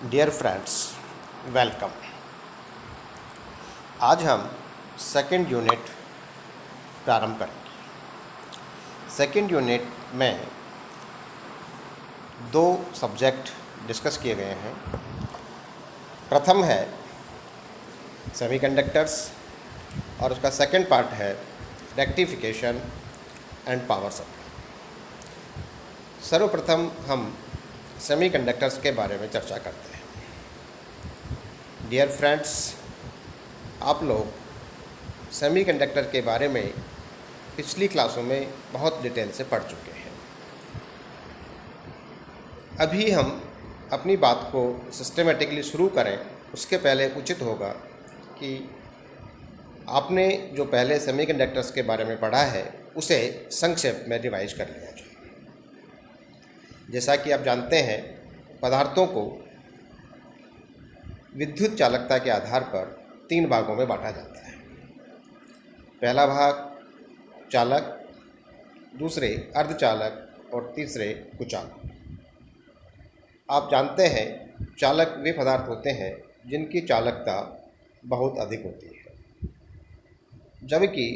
Dear friends, welcome. आज हम second unit प्रारंभ करेंगे। सेकंड यूनिट में दो सब्जेक्ट डिस्कस किए गए हैं। प्रथम है सेमीकंडक्टर्स और उसका सेकंड पार्ट है रेक्टिफिकेशन एंड पावर सप्लाई। सर्वप्रथम हम सेमीकंडक्टर्स के बारे में चर्चा करते हैं। डियर फ्रेंड्स, आप लोग सेमीकंडक्टर के बारे में पिछली क्लासों में बहुत डिटेल से पढ़ चुके हैं। अभी हम अपनी बात को सिस्टमेटिकली शुरू करें उसके पहले उचित होगा कि आपने जो पहले सेमीकंडक्टर्स के बारे में पढ़ा है उसे संक्षेप में रिवाइज कर लिया जाए। जैसा कि आप जानते हैं, पदार्थों को विद्युत चालकता के आधार पर तीन भागों में बांटा जाता है। पहला भाग चालक, दूसरे अर्धचालक और तीसरे कुचालक। आप जानते हैं, चालक वे पदार्थ होते हैं जिनकी चालकता बहुत अधिक होती है, जबकि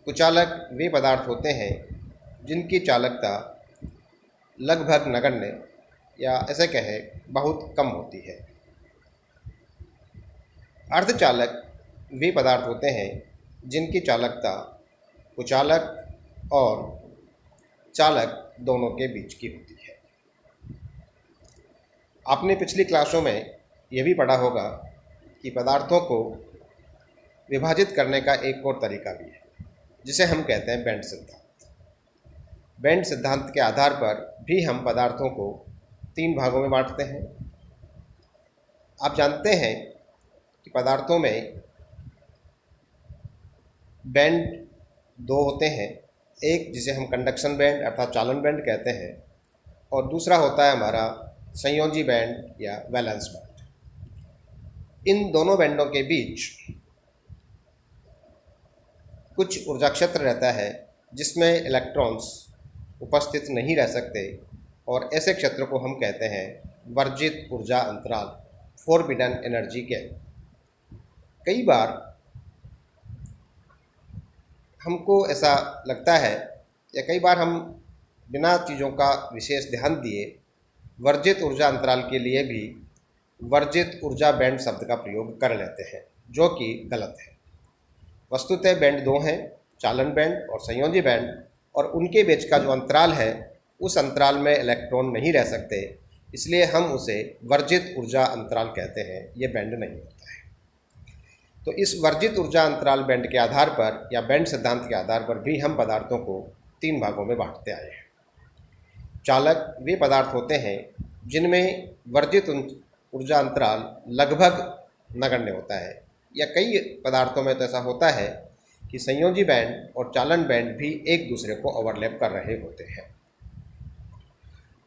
कुचालक वे पदार्थ होते हैं जिनकी चालकता लगभग नगण्य या ऐसे कहें बहुत कम होती है। अर्धचालक वे पदार्थ होते हैं जिनकी चालकता कुचालक और चालक दोनों के बीच की होती है। आपने पिछली क्लासों में यह भी पढ़ा होगा कि पदार्थों को विभाजित करने का एक और तरीका भी है, जिसे हम कहते हैं बेंड सिद्धांत। बेंड सिद्धांत के आधार पर भी हम पदार्थों को तीन भागों में बांटते हैं। आप जानते हैं कि पदार्थों में बैंड दो होते हैं। एक जिसे हम कंडक्शन बैंड अर्थात चालन बैंड कहते हैं और दूसरा होता है हमारा संयोजी बैंड या वैलेंस बैंड। इन दोनों बैंडों के बीच कुछ ऊर्जा क्षेत्र रहता है जिसमें इलेक्ट्रॉन्स उपस्थित नहीं रह सकते और ऐसे क्षेत्र को हम कहते हैं वर्जित ऊर्जा अंतराल, फॉरबिडन एनर्जी गैप। कई बार हमको ऐसा लगता है या कई बार हम बिना चीज़ों का विशेष ध्यान दिए वर्जित ऊर्जा अंतराल के लिए भी वर्जित ऊर्जा बैंड शब्द का प्रयोग कर लेते हैं, जो कि गलत है। वस्तुतः बैंड दो हैं, चालन बैंड और संयोजी बैंड, और उनके बीच का जो अंतराल है उस अंतराल में इलेक्ट्रॉन नहीं रह सकते, इसलिए हम उसे वर्जित ऊर्जा अंतराल कहते हैं। ये बैंड नहीं होता है। तो इस वर्जित ऊर्जा अंतराल बैंड के आधार पर या बैंड सिद्धांत के आधार पर भी हम पदार्थों को तीन भागों में बांटते आए हैं। चालक वे पदार्थ होते हैं जिनमें वर्जित ऊर्जा अंतराल लगभग नगण्य होता है, या कई पदार्थों में तो ऐसा होता है कि संयोजी बैंड और चालन बैंड भी एक दूसरे को ओवरलैप कर रहे होते हैं।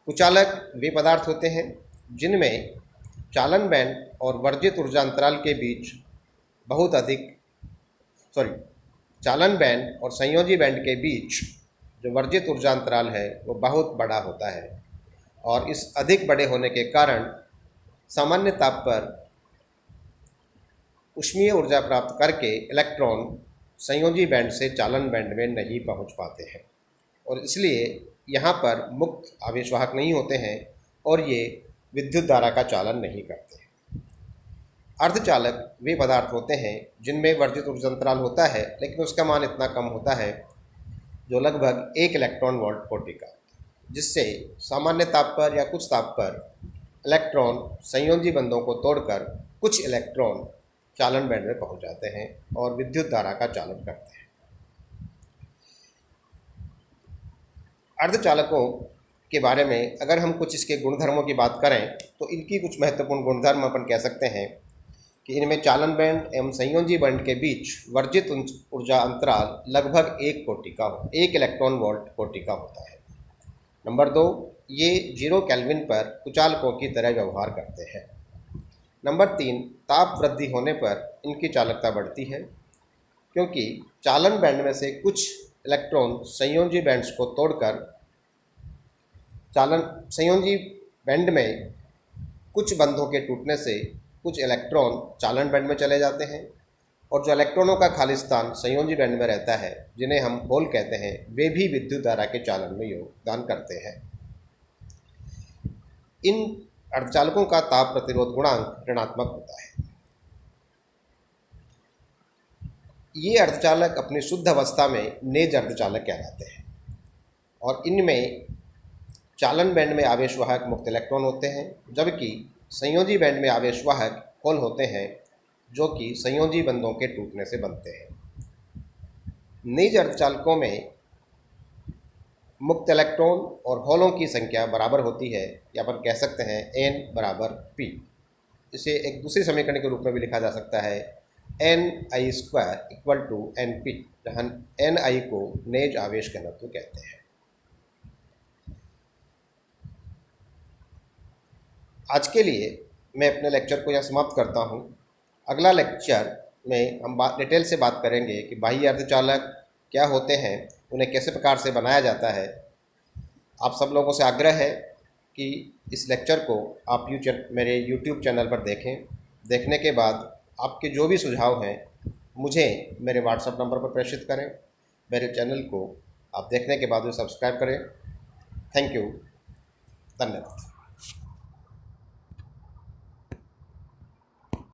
कुचालक वे पदार्थ होते हैं जिनमें चालन बैंड और वर्जित ऊर्जा अंतराल के बीच चालन बैंड और संयोजी बैंड के बीच जो वर्जित ऊर्जा अंतराल है वो बहुत बड़ा होता है, और इस अधिक बड़े होने के कारण सामान्य ताप पर ऊष्मीय ऊर्जा प्राप्त करके इलेक्ट्रॉन संयोजी बैंड से चालन बैंड में नहीं पहुंच पाते हैं, और इसलिए यहाँ पर मुक्त आवेशवाहक नहीं होते हैं और ये विद्युत धारा का चालन नहीं करते। अर्धचालक वे पदार्थ होते हैं जिनमें वर्जित ऊर्जा अंतराल होता है, लेकिन उसका मान इतना कम होता है जो लगभग 1 इलेक्ट्रॉन वोल्ट कोटि का, जिससे सामान्य ताप पर या कुछ ताप पर इलेक्ट्रॉन संयोजी बंधों को तोड़कर कुछ इलेक्ट्रॉन चालन बैंड में पहुंच जाते हैं और विद्युत धारा का चालन करते हैं। अर्धचालकों के बारे में अगर हम कुछ इसके गुणधर्मों की बात करें तो इनकी कुछ महत्वपूर्ण गुणधर्म अपन कह सकते हैं कि इनमें चालन बैंड एवं संयोजी बैंड के बीच वर्जित ऊर्जा अंतराल लगभग 1 इलेक्ट्रॉन वोल्ट कोटि का होता है। नंबर 2, ये 0 केल्विन पर कुचालकों की तरह व्यवहार करते हैं। नंबर 3, ताप वृद्धि होने पर इनकी चालकता बढ़ती है, क्योंकि चालन बैंड में से कुछ इलेक्ट्रॉन संयोजी बैंड्स को तोड़कर संयोजी बैंड में कुछ बंधों के टूटने से कुछ इलेक्ट्रॉन चालन बैंड में चले जाते हैं और जो इलेक्ट्रॉनों का खाली स्थान संयोजी बैंड में रहता है, जिन्हें हम होल कहते हैं, वे भी विद्युत धारा के चालन में योगदान करते हैं। इन अर्धचालकों का ताप प्रतिरोध गुणांक ऋणात्मक होता है। ये अर्धचालक अपनी शुद्ध अवस्था में नेज अर्धचालक कहलाते हैं और इनमें चालन बैंड में आवेशवाहक मुक्त इलेक्ट्रॉन होते हैं, जबकि संयोजी बैंड में आवेशवाहक होल होते हैं, जो कि संयोजी बंधों के टूटने से बनते हैं। निज अर्धचालकों में मुक्त इलेक्ट्रॉन और होलों की संख्या बराबर होती है, या अपन कह सकते हैं n बराबर p। इसे एक दूसरे समीकरण के रूप में भी लिखा जा सकता है ni square equal to np, जहाँ ni को नेज आवेश घनत्व कहते हैं। आज के लिए मैं अपने लेक्चर को यहाँ समाप्त करता हूँ। अगला लेक्चर में हम डिटेल से बात करेंगे कि बाह्य अर्धचालक क्या होते हैं, उन्हें कैसे प्रकार से बनाया जाता है। आप सब लोगों से आग्रह है कि इस लेक्चर को आप मेरे YouTube चैनल पर देखें। देखने के बाद आपके जो भी सुझाव हैं मुझे मेरे व्हाट्सएप नंबर पर प्रेषित करें। मेरे चैनल को आप देखने के बाद सब्सक्राइब करें। थैंक यू, धन्यवाद।